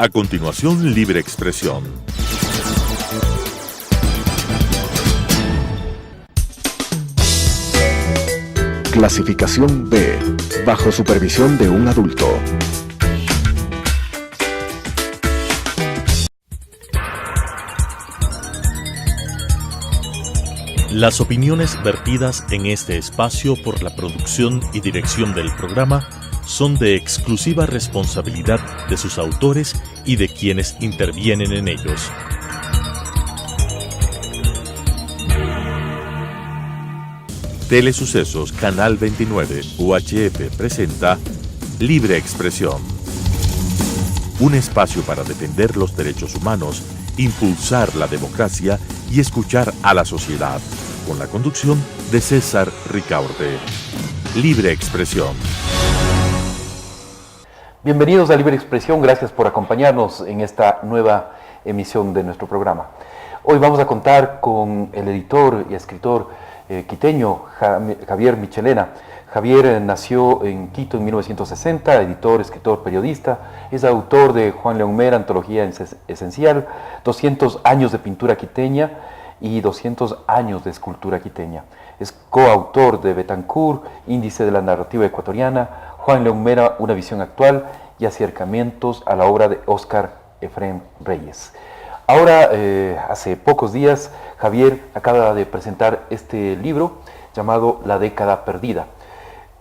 A continuación, Libre Expresión. Clasificación B, bajo supervisión de un adulto. Las opiniones vertidas en este espacio por la producción y dirección del programa son de exclusiva responsabilidad de sus autores y de quienes intervienen en ellos. Telesucesos Canal 29 UHF presenta Libre Expresión. Un espacio para defender los derechos humanos, impulsar la democracia y escuchar a la sociedad. Con la conducción de César Ricaurte. Libre Expresión. Bienvenidos a Libre Expresión, gracias por acompañarnos en esta nueva emisión de nuestro programa. Hoy vamos a contar con el editor y escritor quiteño Javier Michelena. Javier nació en Quito en 1960, editor, escritor, periodista. Es autor de Juan León Mera, Antología Esencial, 200 años de pintura quiteña y 200 años de escultura quiteña. Es coautor de Betancourt, Índice de la Narrativa Ecuatoriana, Juan León Mera, Una visión actual y acercamientos a la obra de Óscar Efrén Reyes. Ahora, hace pocos días, Javier acaba de presentar este libro llamado La década perdida,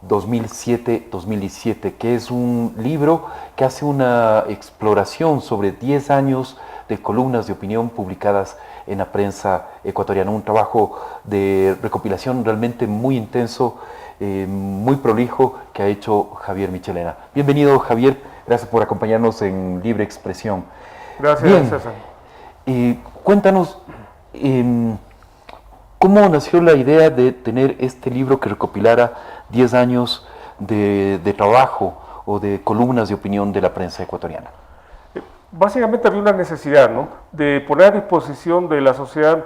2007-2017, que es un libro que hace una exploración sobre 10 años de columnas de opinión publicadas en la prensa ecuatoriana. Un trabajo de recopilación realmente muy intenso, muy prolijo, que ha hecho Javier Michelena. Bienvenido, Javier, gracias por acompañarnos en Libre Expresión. Gracias, bien, César. Cuéntanos, ¿cómo nació la idea de tener este libro que recopilara 10 años de trabajo o de columnas de opinión de la prensa ecuatoriana? Básicamente había una necesidad, ¿no?, de poner a disposición de la sociedad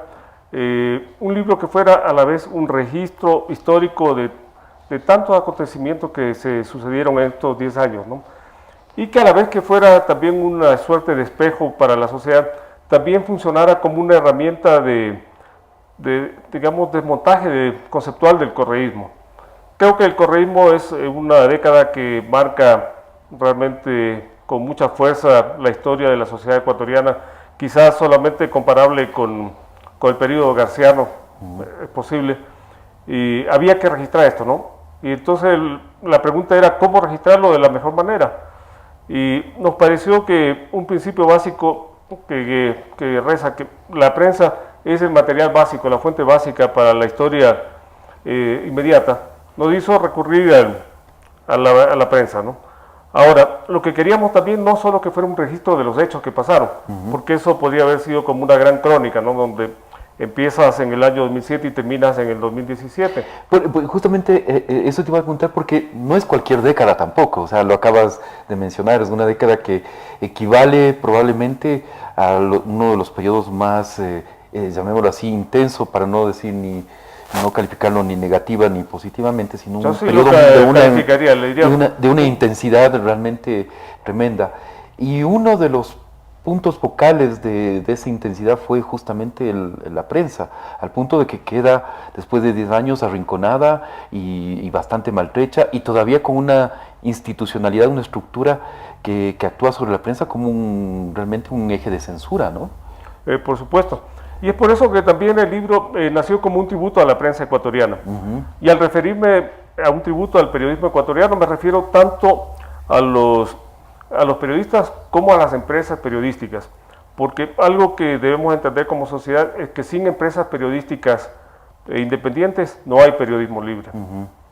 un libro que fuera a la vez un registro histórico de tantos acontecimientos que se sucedieron en estos 10 años, ¿no?, y que a la vez que fuera también una suerte de espejo para la sociedad, también funcionara como una herramienta de digamos, desmontaje conceptual del correísmo. Creo que el correísmo es una década que marca realmente con mucha fuerza la historia de la sociedad ecuatoriana, quizás solamente comparable con el periodo garciano, es posible, y había que registrar esto, ¿no? Y entonces la pregunta era cómo registrarlo de la mejor manera, y nos pareció que un principio básico que reza que la prensa es el material básico, la fuente básica para la historia inmediata, nos hizo recurrir a la prensa, ¿no? Ahora, lo que queríamos también no solo que fuera un registro de los hechos que pasaron, porque eso podría haber sido como una gran crónica, ¿no?, donde empiezas en el año 2007 y terminas en el 2017. Pues justamente eso te iba a preguntar, porque no es cualquier década tampoco, o sea, lo acabas de mencionar, es una década que equivale probablemente a uno de los periodos más, llamémoslo así, intenso, para no decir no calificarlo ni negativa ni positivamente, sino un periodo de una intensidad realmente tremenda. Y uno de los puntos focales de esa intensidad fue justamente la prensa, al punto de que queda después de 10 años arrinconada y bastante maltrecha, y todavía con una institucionalidad, una estructura que actúa sobre la prensa como realmente un eje de censura, ¿no? Por supuesto. Y es por eso que también el libro nació como un tributo a la prensa ecuatoriana. Y al referirme a un tributo al periodismo ecuatoriano, me refiero tanto a los periodistas como a las empresas periodísticas, porque algo que debemos entender como sociedad es que sin empresas periodísticas independientes no hay periodismo libre,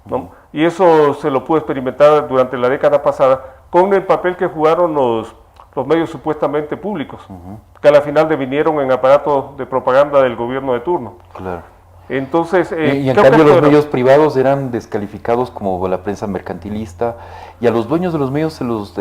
¿no? Y eso se lo pude experimentar durante la década pasada con el papel que jugaron los medios supuestamente públicos, que a la final devinieron en aparatos de propaganda del gobierno de turno. Claro. Entonces, y en cambio los medios privados eran descalificados como la prensa mercantilista, y a los dueños de los medios se los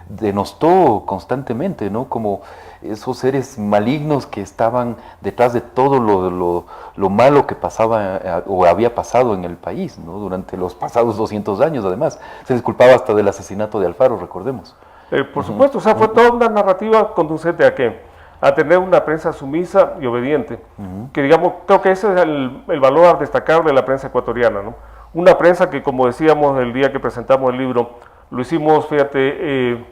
denostó constantemente, ¿no?, como esos seres malignos que estaban detrás de todo lo malo que pasaba o había pasado en el país, ¿no?, durante los pasados 200 años. Además, se disculpaba hasta del asesinato de Alfaro, recordemos. Por supuesto, o sea, fue toda una narrativa conducente a qué? A tener una prensa sumisa y obediente, que digamos, creo que ese es el valor a destacar de la prensa ecuatoriana, ¿no? Una prensa que, como decíamos el día que presentamos el libro, lo hicimos, fíjate,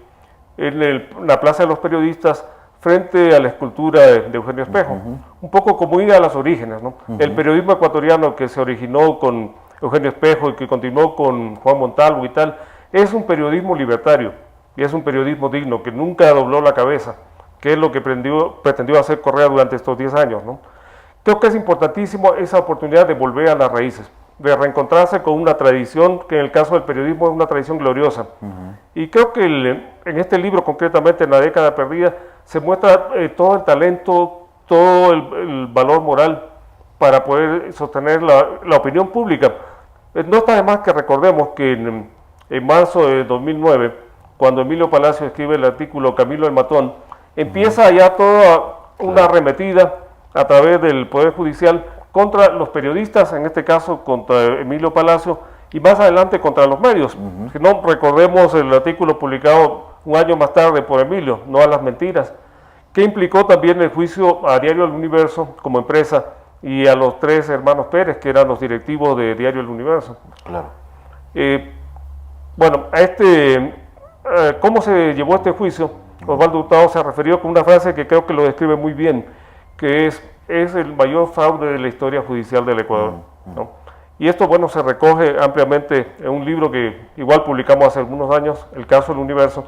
en la Plaza de los Periodistas, frente a la escultura de Eugenio Espejo, un poco como ir a los orígenes, ¿no? El periodismo ecuatoriano que se originó con Eugenio Espejo y que continuó con Juan Montalvo y tal, es un periodismo libertario y es un periodismo digno, que nunca dobló la cabeza, que es lo que pretendió hacer Correa durante estos 10 años, ¿no? Creo que es importantísimo esa oportunidad de volver a las raíces, de reencontrarse con una tradición que en el caso del periodismo es una tradición gloriosa. Y creo que en este libro, concretamente en La década perdida, se muestra todo el talento, todo el valor moral para poder sostener la opinión pública. No está de más que recordemos que en marzo de 2009, cuando Emilio Palacio escribe el artículo Camilo el Matón, empieza ya toda una arremetida a través del Poder Judicial contra los periodistas, en este caso contra Emilio Palacio, y más adelante contra los medios. Si no, recordemos el artículo publicado un año más tarde por Emilio, No a las mentiras, que implicó también el juicio a Diario El Universo como empresa y a los 3 hermanos Pérez, que eran los directivos de Diario El Universo. Claro. Bueno, ¿cómo se llevó este juicio? Osvaldo Hurtado se refirió con una frase que creo que lo describe muy bien, que es el mayor fraude de la historia judicial del Ecuador, ¿no? Y esto, bueno, se recoge ampliamente en un libro que igual publicamos hace algunos años, El caso del Universo,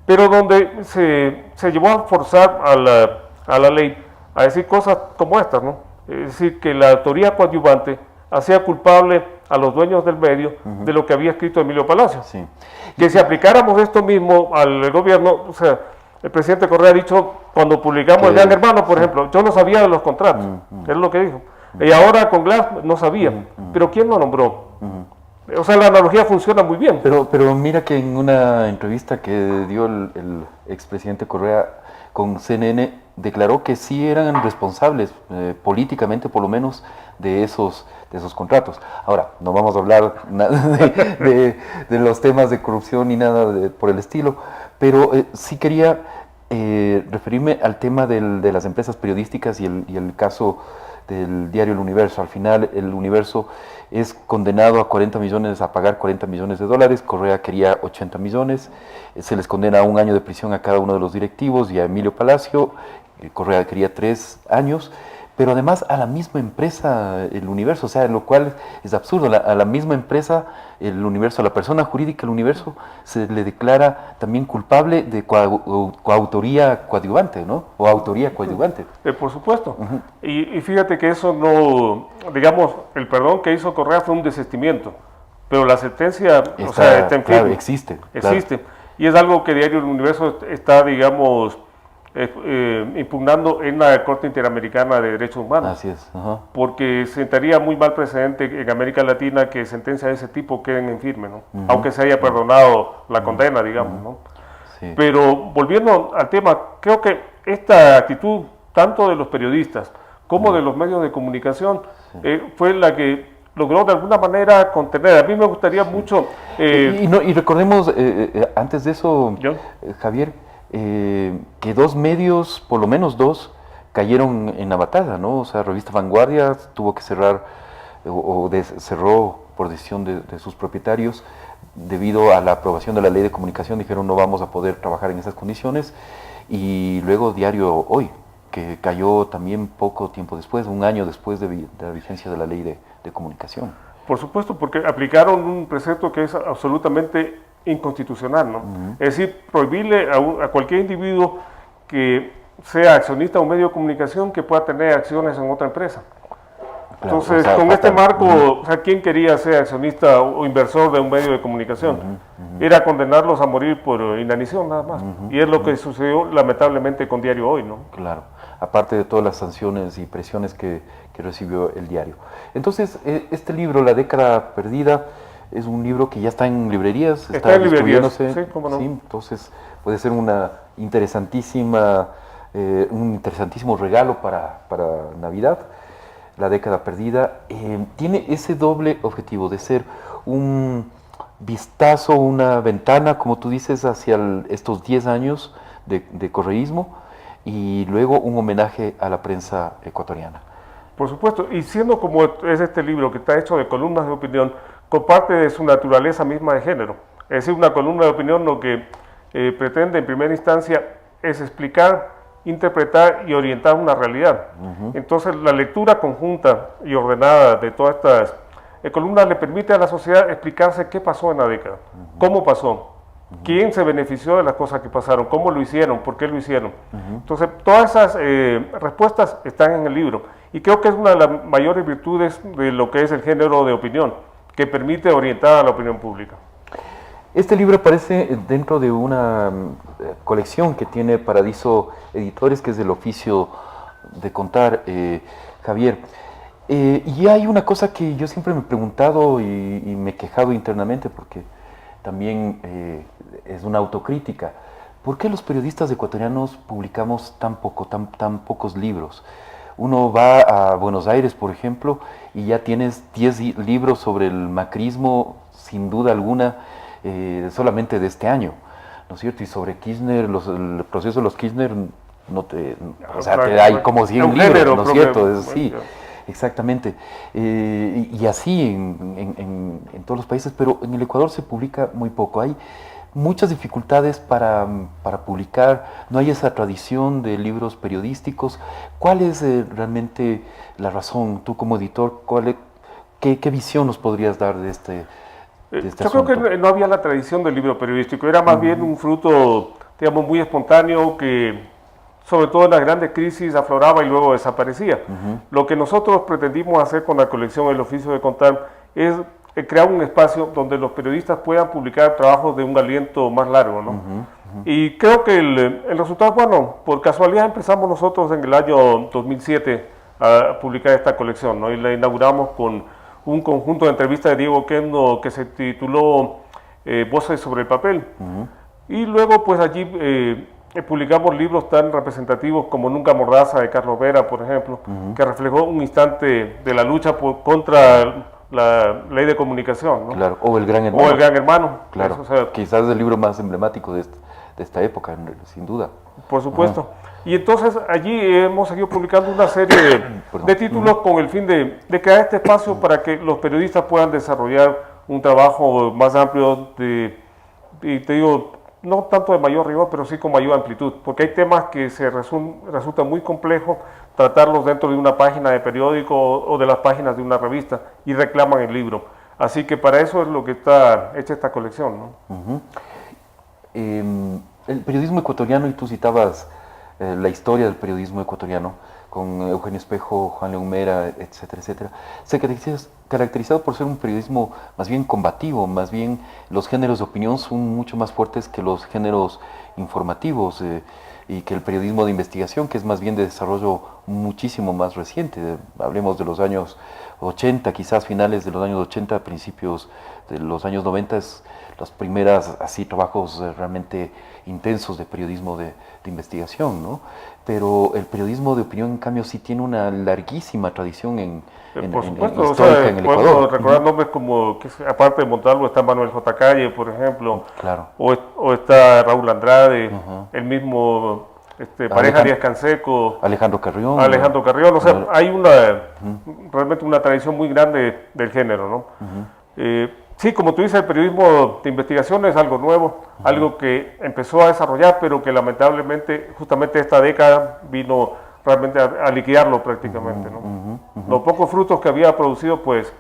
pero donde se llevó a forzar a la ley a decir cosas como estas, ¿no? Es decir, que la autoría coadyuvante hacía culpable a los dueños del medio de lo que había escrito Emilio Palacio. Sí. Que si aplicáramos esto mismo al gobierno, o sea, el presidente Correa ha dicho, cuando publicamos El Gran Hermano, por ejemplo, yo no sabía de los contratos, es lo que dijo. Y ahora con Glass no sabía, pero ¿quién lo nombró? O sea, la analogía funciona muy bien. Pero mira que en una entrevista que dio el expresidente Correa con CNN, declaró que sí eran responsables, políticamente por lo menos, de esos contratos. Ahora, no vamos a hablar de los temas de corrupción ni nada por el estilo, pero sí quería referirme al tema de las empresas periodísticas y el caso del diario El Universo. Al final, El Universo es condenado a pagar 40 millones de dólares. Correa quería 80 millones. Se les condena a 1 año de prisión a cada uno de los directivos y a Emilio Palacio. Correa quería 3 años. Pero además a la misma empresa, El Universo, o sea, lo cual es absurdo, a la misma empresa, El Universo, a la persona jurídica El Universo, se le declara también culpable de coautoría coadyuvante, ¿no? O autoría coadyuvante. Por supuesto. Y fíjate que eso no, digamos, el perdón que hizo Correa fue un desistimiento, pero la sentencia, está en firme. Claro, existe. Existe. Claro. Y es algo que Diario El Universo está, digamos, impugnando en la Corte Interamericana de Derechos Humanos. Así es. Porque sentaría muy mal precedente en América Latina que sentencias de ese tipo queden en firme, ¿no? Aunque se haya perdonado la condena, digamos, ¿no? Sí. Pero volviendo al tema, creo que esta actitud, tanto de los periodistas como de los medios de comunicación, fue la que logró de alguna manera contener. A mí me gustaría mucho... Y recordemos, antes de eso, Javier, que 2 medios, por lo menos 2, cayeron en la batalla, ¿no? O sea, Revista Vanguardia tuvo que cerrar, cerró por decisión de sus propietarios, debido a la aprobación de la ley de comunicación. Dijeron, no vamos a poder trabajar en esas condiciones. Y luego Diario Hoy, que cayó también poco tiempo después, 1 año después de la vigencia de la ley de comunicación. Por supuesto, porque aplicaron un precepto que es absolutamente inconstitucional, ¿no? Es decir, prohibirle a cualquier individuo que sea accionista de un medio de comunicación que pueda tener acciones en otra empresa. Claro, entonces, con este marco, o sea, ¿quién quería ser accionista o inversor de un medio de comunicación? Era condenarlos a morir por inanición, nada más. Y es lo que sucedió lamentablemente con Diario Hoy, ¿no? Claro, aparte de todas las sanciones y presiones que recibió el diario. Entonces, este libro, La década perdida, es un libro que ya está en librerías. Está en librerías, sí, cómo no. Sí, entonces puede ser un interesantísimo regalo para Navidad. La década perdida tiene ese doble objetivo de ser un vistazo, una ventana, como tú dices, hacia estos 10 años de correísmo y luego un homenaje a la prensa ecuatoriana. Por supuesto, y siendo como es este libro que está hecho de columnas de opinión, comparte de su naturaleza misma de género. Es decir, una columna de opinión lo que pretende en primera instancia es explicar, interpretar y orientar una realidad. Entonces la lectura conjunta y ordenada de todas estas columnas le permite a la sociedad explicarse qué pasó en la década, cómo pasó, quién se benefició de las cosas que pasaron, cómo lo hicieron, por qué lo hicieron. Entonces todas esas respuestas están en el libro y creo que es una de las mayores virtudes de lo que es el género de opinión, que permite orientar a la opinión pública. Este libro aparece dentro de una colección que tiene Paradiso Editores, que es del oficio de contar, Javier. Y hay una cosa que yo siempre me he preguntado y me he quejado internamente, porque también es una autocrítica. ¿Por qué los periodistas ecuatorianos publicamos tan pocos libros? Uno va a Buenos Aires, por ejemplo, y ya tienes 10 libros sobre el macrismo, sin duda alguna, solamente de este año, ¿no es cierto? Y sobre Kirchner, el proceso de los Kirchner, o sea, te hay como 100 libros, ¿no es cierto? Sí, exactamente. Y así en todos los países, pero en el Ecuador se publica muy poco. Hay muchas dificultades para publicar, no hay esa tradición de libros periodísticos. ¿Cuál es realmente la razón? Tú como editor, ¿qué visión nos podrías dar de este Yo creo que no había la tradición del libro periodístico, era más bien un fruto, digamos, muy espontáneo que, sobre todo en las grandes crisis, afloraba y luego desaparecía. Lo que nosotros pretendimos hacer con la colección El Oficio de Contar es crear un espacio donde los periodistas puedan publicar trabajos de un aliento más largo, ¿no? Y creo que el resultado, bueno, por casualidad empezamos nosotros en el año 2007 a publicar esta colección, ¿no? Y la inauguramos con un conjunto de entrevistas de Diego Oquendo que se tituló Voces sobre el papel. Y luego pues allí publicamos libros tan representativos como Nunca Mordaza de Carlos Vera, por ejemplo, que reflejó un instante de la lucha contra la ley de comunicación, ¿no? Claro, o El Gran Hermano. O El Gran Hermano. Claro, Eso, o sea, quizás es el libro más emblemático de esta época, sin duda. Por supuesto. Y entonces allí hemos seguido publicando una serie de títulos con el fin de crear este espacio para que los periodistas puedan desarrollar un trabajo más amplio y te digo, no tanto de mayor rigor, pero sí con mayor amplitud, porque hay temas que resultan muy complejos tratarlos dentro de una página de periódico o de las páginas de una revista y reclaman el libro. Así que para eso es lo que está hecha esta colección, ¿no? El periodismo ecuatoriano, y tú citabas la historia del periodismo ecuatoriano, con Eugenio Espejo, Juan León Mera, etcétera, etcétera, se caracterizado por ser un periodismo más bien combativo, más bien los géneros de opinión son mucho más fuertes que los géneros informativos y que el periodismo de investigación, que es más bien de desarrollo muchísimo más reciente. Hablemos de los años 80, quizás finales de los años 80, principios de los años 90, las primeras así trabajos realmente intensos de periodismo de investigación, ¿no? Pero el periodismo de opinión, en cambio, sí tiene una larguísima tradición por supuesto, histórica en el Ecuador. Podemos recordar nombres como, que aparte de Montalvo, está Manuel J. Calle, por ejemplo, claro. o está Raúl Andrade, el mismo Pareja Díaz Canseco, Alejandro Carrión. O sea, hay realmente una tradición muy grande del género, ¿no? Sí, como tú dices, el periodismo de investigación es algo nuevo, algo que empezó a desarrollar, pero que lamentablemente justamente esta década vino realmente a liquidarlo prácticamente, ¿no? Los pocos frutos que había producido, pues,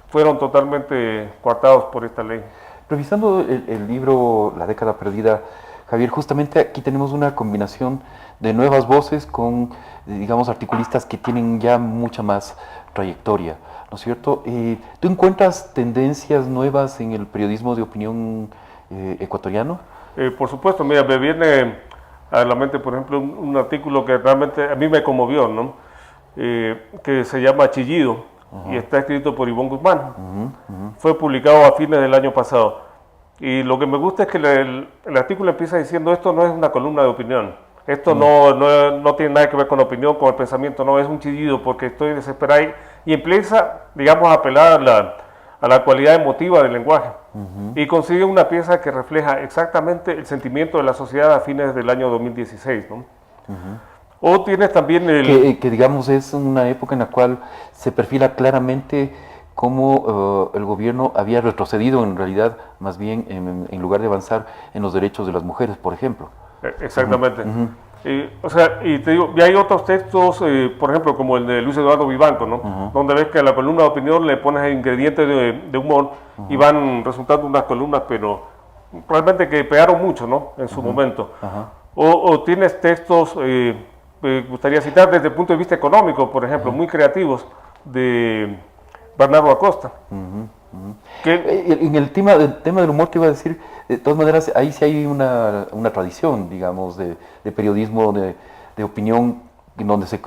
fueron totalmente coartados por esta ley. Revisando el libro La década perdida, Javier, justamente aquí tenemos una combinación de nuevas voces con, digamos, articulistas que tienen ya mucha más trayectoria, ¿no es cierto? ¿Tú encuentras tendencias nuevas en el periodismo de opinión ecuatoriano? Por supuesto, mira, me viene a la mente, por ejemplo, un artículo que realmente a mí me conmovió, ¿no? Que se llama Chillido y está escrito por Ivonne Guzmán. Fue publicado a fines del año pasado. Y lo que me gusta es que el artículo empieza diciendo: esto no es una columna de opinión, esto no tiene nada que ver con la opinión, con el pensamiento, no, es un chillido porque estoy desesperado. Y empieza, digamos, a apelar a la cualidad emotiva del lenguaje y consigue una pieza que refleja exactamente el sentimiento de la sociedad a fines del año 2016, ¿no? O tienes también que digamos es una época en la cual se perfila claramente cómo el gobierno había retrocedido en realidad, más bien en lugar de avanzar en los derechos de las mujeres, por ejemplo. Exactamente. O sea, y te digo, y hay otros textos, por ejemplo, como el de Luis Eduardo Vivanco, ¿no? Donde ves que a la columna de opinión le pones ingredientes de humor y van resultando unas columnas, pero realmente que pegaron mucho, ¿no? En su momento. O tienes textos, me gustaría citar desde el punto de vista económico, por ejemplo, muy creativos, de Bernardo Acosta. En el tema del humor te iba a decir, de todas maneras, ahí sí hay una tradición, digamos, de periodismo, de opinión, en donde se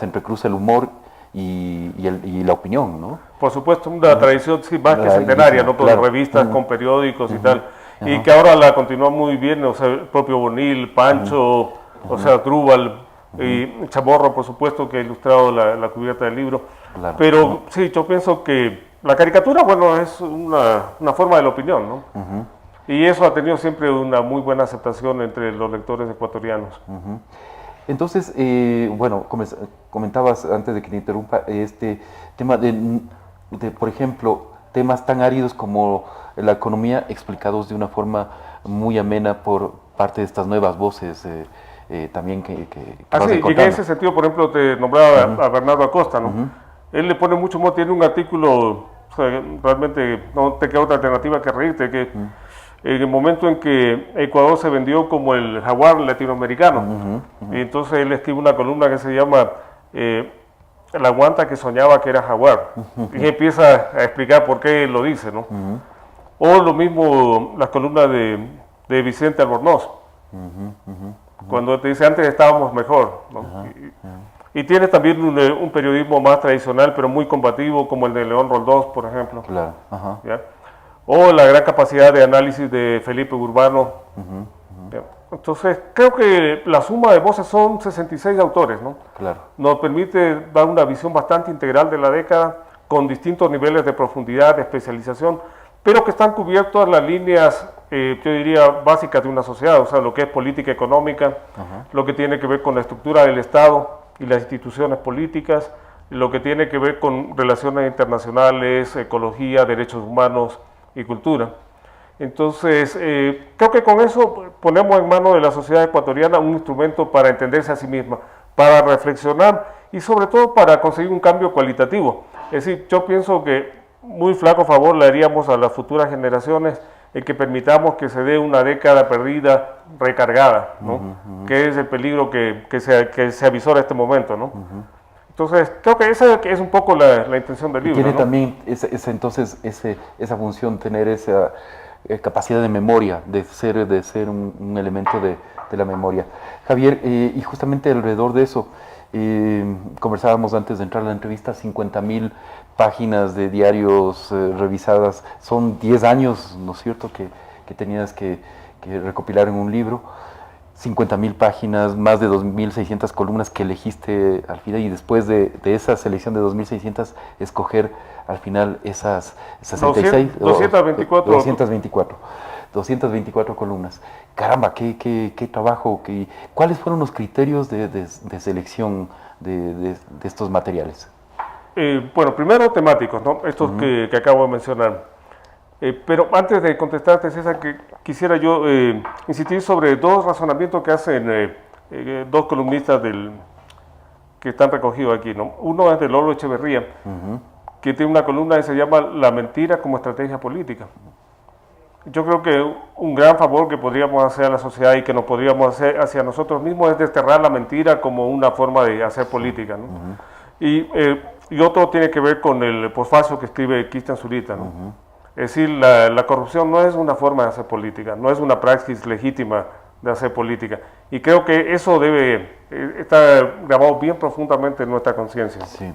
entrecruza el humor y la opinión, ¿no? Por supuesto, una tradición sí, más que centenaria, ¿no? Con claro. revistas, con periódicos y tal. Y que ahora la continúa muy bien, o sea, el propio Bonil, Pancho, o sea, Drúbal, y Chamorro, por supuesto, que ha ilustrado la cubierta del libro. Claro. Pero sí, yo pienso que la caricatura, bueno, es una forma de la opinión, ¿no? Y eso ha tenido siempre una muy buena aceptación entre los lectores ecuatorianos. Entonces, bueno, comentabas antes de que te interrumpa este tema de, por ejemplo, temas tan áridos como la economía explicados de una forma muy amena por parte de estas nuevas voces también que sí, y en ese sentido, por ejemplo, te nombraba a Bernardo Acosta, ¿no? Él le pone mucho humor, tiene un artículo, o sea, realmente no te queda otra alternativa que reírte, que en el momento en que Ecuador se vendió como el jaguar latinoamericano, y entonces él escribe una columna que se llama La guanta que soñaba que era jaguar, y empieza a explicar por qué lo dice, ¿no? O lo mismo las columnas de Vicente Albornoz, cuando te dice antes estábamos mejor, ¿no? Y tienes también un periodismo más tradicional, pero muy combativo, como el de León Roldós, por ejemplo. Claro. ¿Ya? O la gran capacidad de análisis de Felipe Urbano. Entonces, creo que la suma de voces son 66 autores, ¿no? Claro. Nos permite dar una visión bastante integral de la década, con distintos niveles de profundidad, de especialización, pero que están cubiertas las líneas, yo diría, básicas de una sociedad, o sea, lo que es política económica, lo que tiene que ver con la estructura del Estado y las instituciones políticas, lo que tiene que ver con relaciones internacionales, ecología, derechos humanos y cultura. Entonces, creo que con eso ponemos en manos de la sociedad ecuatoriana un instrumento para entenderse a sí misma, para reflexionar y sobre todo para conseguir un cambio cualitativo. Es decir, yo pienso que muy flaco favor le haríamos a las futuras generaciones el que permitamos que se dé una década perdida, recargada, ¿no? Que es el peligro que se avisora en este momento, ¿no? Entonces, creo que esa es un poco la intención del libro. Tiene ¿no? también esa función, tener esa capacidad de memoria, de ser un elemento de la memoria. Javier, y justamente alrededor de eso, conversábamos antes de entrar a la entrevista, 50.000 páginas de diarios revisadas, son 10 años, ¿no es cierto?, que tenías que recopilar en un libro, 50.000 páginas, más de 2.600 columnas que elegiste al final, y después de esa selección de 2.600, escoger al final esas 66, 224 columnas. Caramba, qué trabajo, ¿cuáles fueron los criterios de selección de estos materiales? Bueno, primero temáticos, ¿no? Estos que acabo de mencionar. Pero antes de contestarte, César, que quisiera yo insistir sobre dos razonamientos que hacen dos columnistas que están recogidos aquí, ¿no? Uno es de Lolo Echeverría, que tiene una columna que se llama La mentira como estrategia política. Yo creo que un gran favor que podríamos hacer a la sociedad y que nos podríamos hacer hacia nosotros mismos es desterrar la mentira como una forma de hacer política, ¿no? Y otro tiene que ver con el posfacio que escribe Cristian Zurita, ¿no? Es decir, la corrupción no es una forma de hacer política, no es una praxis legítima de hacer política. Y creo que eso debe estar grabado bien profundamente en nuestra conciencia. Sí.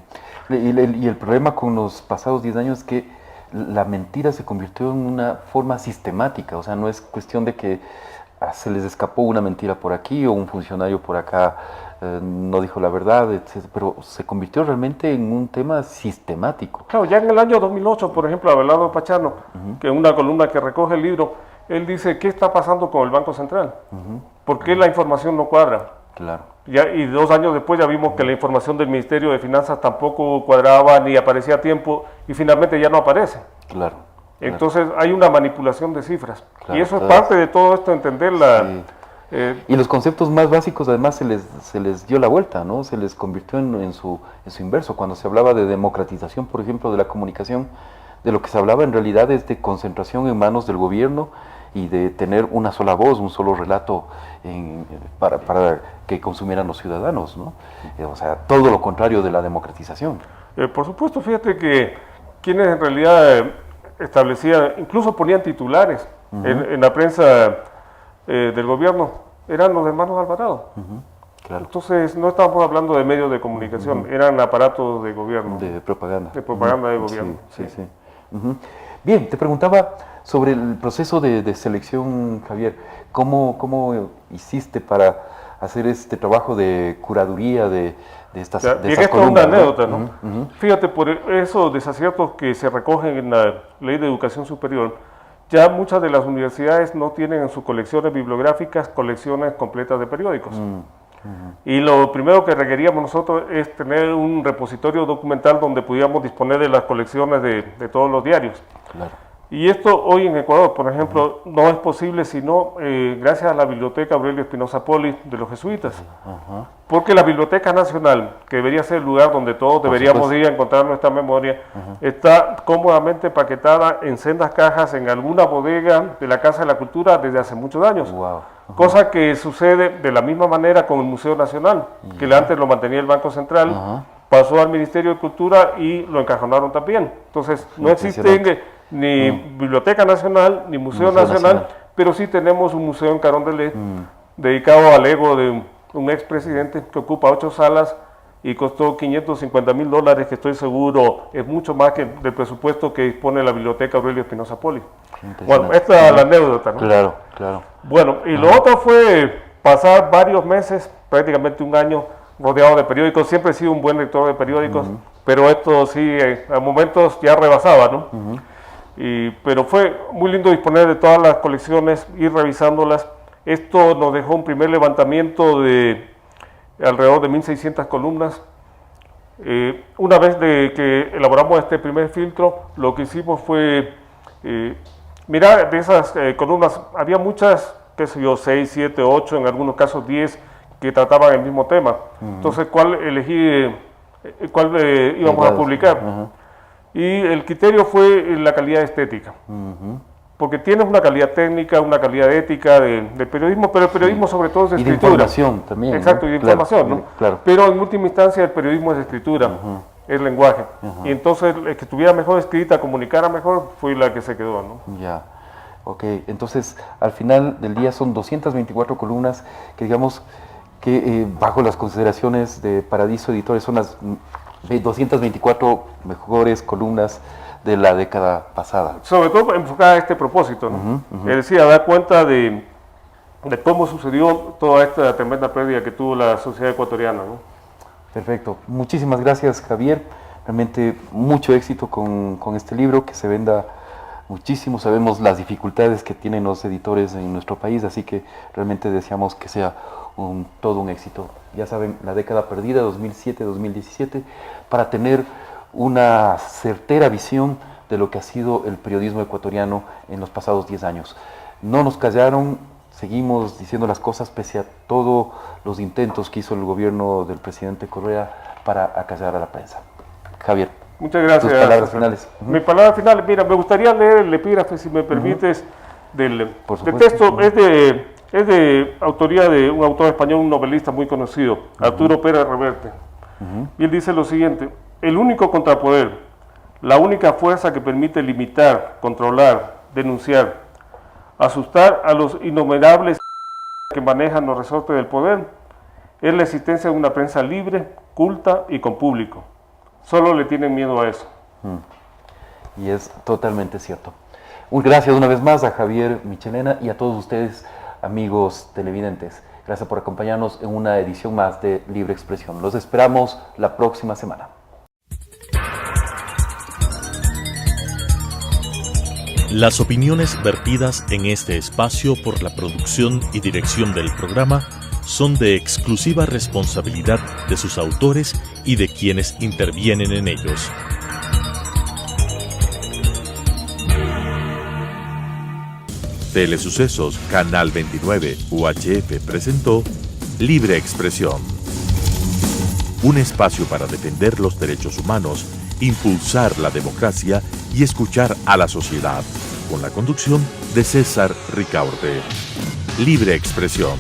Y el problema con los pasados 10 años es que la mentira se convirtió en una forma sistemática, o sea, no es cuestión de que se les escapó una mentira por aquí o un funcionario por acá no dijo la verdad, etc. Pero se convirtió realmente en un tema sistemático. Claro, ya en el año 2008, por ejemplo, Abelardo Pachano, que en una columna que recoge el libro, él dice, ¿qué está pasando con el Banco Central? ¿Por qué la información no cuadra? Claro. Y 2 años después ya vimos que la información del Ministerio de Finanzas tampoco cuadraba ni aparecía a tiempo y finalmente ya no aparece. Claro. Entonces hay una manipulación de cifras. Claro, y eso es parte de todo esto, entenderla. Sí. Y los conceptos más básicos además se les dio la vuelta, ¿no? Se les convirtió en su inverso. Cuando se hablaba de democratización, por ejemplo, de la comunicación, de lo que se hablaba en realidad es de concentración en manos del gobierno y de tener una sola voz, un solo relato para que consumieran los ciudadanos, ¿no? O sea, todo lo contrario de la democratización. Por supuesto, fíjate que quienes en realidad establecían, incluso ponían titulares en la prensa del gobierno, eran los hermanos Alvarado. Claro. Entonces, no estábamos hablando de medios de comunicación, eran aparatos de gobierno. De propaganda. De propaganda de gobierno. Sí. Bien, te preguntaba sobre el proceso de selección, Javier. ¿Cómo hiciste para hacer este trabajo de curaduría de estas columnas? Y esto es una anécdota, ¿no? Uh-huh. Fíjate, por esos desaciertos que se recogen en la Ley de Educación Superior, ya muchas de las universidades no tienen en sus colecciones bibliográficas colecciones completas de periódicos. Y lo primero que requeríamos nosotros es tener un repositorio documental donde pudiéramos disponer de las colecciones de todos los diarios. Claro. Y esto hoy en Ecuador, por ejemplo, no es posible sino gracias a la Biblioteca Aurelio Espinosa Poli de los jesuitas. Porque la Biblioteca Nacional, que debería ser el lugar donde todos deberíamos ir a encontrar nuestra memoria, está cómodamente paquetada en sendas cajas en alguna bodega de la Casa de la Cultura desde hace muchos años. Wow. Cosa que sucede de la misma manera con el Museo Nacional, que antes lo mantenía el Banco Central, pasó al Ministerio de Cultura y lo encajonaron también. Entonces, no existen ni Biblioteca Nacional, ni Museo Nacional, pero sí tenemos un museo en Carondelet dedicado al ego de un expresidente que ocupa 8 salas y costó $550,000, que estoy seguro es mucho más que del presupuesto que dispone la Biblioteca Aurelio Espinosa Poli. Bueno, esta es la anécdota, ¿no? Claro, claro. Bueno, y lo otro fue pasar varios meses, prácticamente un año, rodeado de periódicos. Siempre he sido un buen lector de periódicos, pero esto sí, a momentos ya rebasaba, ¿no? Pero fue muy lindo disponer de todas las colecciones, ir revisándolas. Esto nos dejó un primer levantamiento de alrededor de 1.600 columnas. Una vez de que elaboramos este primer filtro, lo que hicimos fue mirar de esas columnas. Había muchas, qué sé yo, 6, 7, 8, en algunos casos 10, que trataban el mismo tema. Entonces, ¿cuál elegí, cuál íbamos a publicar? Y el criterio fue la calidad estética. Porque tienes una calidad técnica, una calidad ética del periodismo, pero el periodismo sobre todo es de escritura. Y de información también. Exacto, ¿no? y de información, ¿no? Claro. Pero en última instancia el periodismo es escritura, es lenguaje. Y entonces el que estuviera mejor escrita, comunicara mejor, fue la que se quedó, ¿no? Ya, ok. Entonces, al final del día son 224 columnas que digamos que bajo las consideraciones de Paradiso Editores son las 224 mejores columnas de la década pasada. Sobre todo enfocada a este propósito, ¿no? Es decir, a dar cuenta de cómo sucedió toda esta tremenda pérdida que tuvo la sociedad ecuatoriana, ¿no? Perfecto. Muchísimas gracias, Javier. Realmente mucho éxito con este libro, que se venda muchísimo. Sabemos las dificultades que tienen los editores en nuestro país, así que realmente deseamos que sea todo un éxito. Ya saben, la década perdida, 2007-2017, para tener una certera visión de lo que ha sido el periodismo ecuatoriano en los pasados 10 años. No nos callaron, seguimos diciendo las cosas pese a todos los intentos que hizo el gobierno del presidente Correa para acallar a la prensa. Javier, muchas gracias. tus palabras finales. Mi palabra final, mira, me gustaría leer el epígrafe, si me permites, del texto. Es de autoría de un autor español, un novelista muy conocido, Arturo Pérez Reverte. Y él dice lo siguiente: el único contrapoder, la única fuerza que permite limitar, controlar, denunciar, asustar a los innumerables que manejan los resortes del poder, es la existencia de una prensa libre, culta y con público. Solo le tienen miedo a eso. Y es totalmente cierto. Gracias una vez más a Javier Michelena y a todos ustedes amigos televidentes. Gracias por acompañarnos en una edición más de Libre Expresión. Los esperamos la próxima semana. Las opiniones vertidas en este espacio por la producción y dirección del programa son de exclusiva responsabilidad de sus autores y de quienes intervienen en ellos. Telesucesos Canal 29 UHF presentó Libre Expresión. Un espacio para defender los derechos humanos, impulsar la democracia y escuchar a la sociedad, con la conducción de César Ricaurte. Libre Expresión.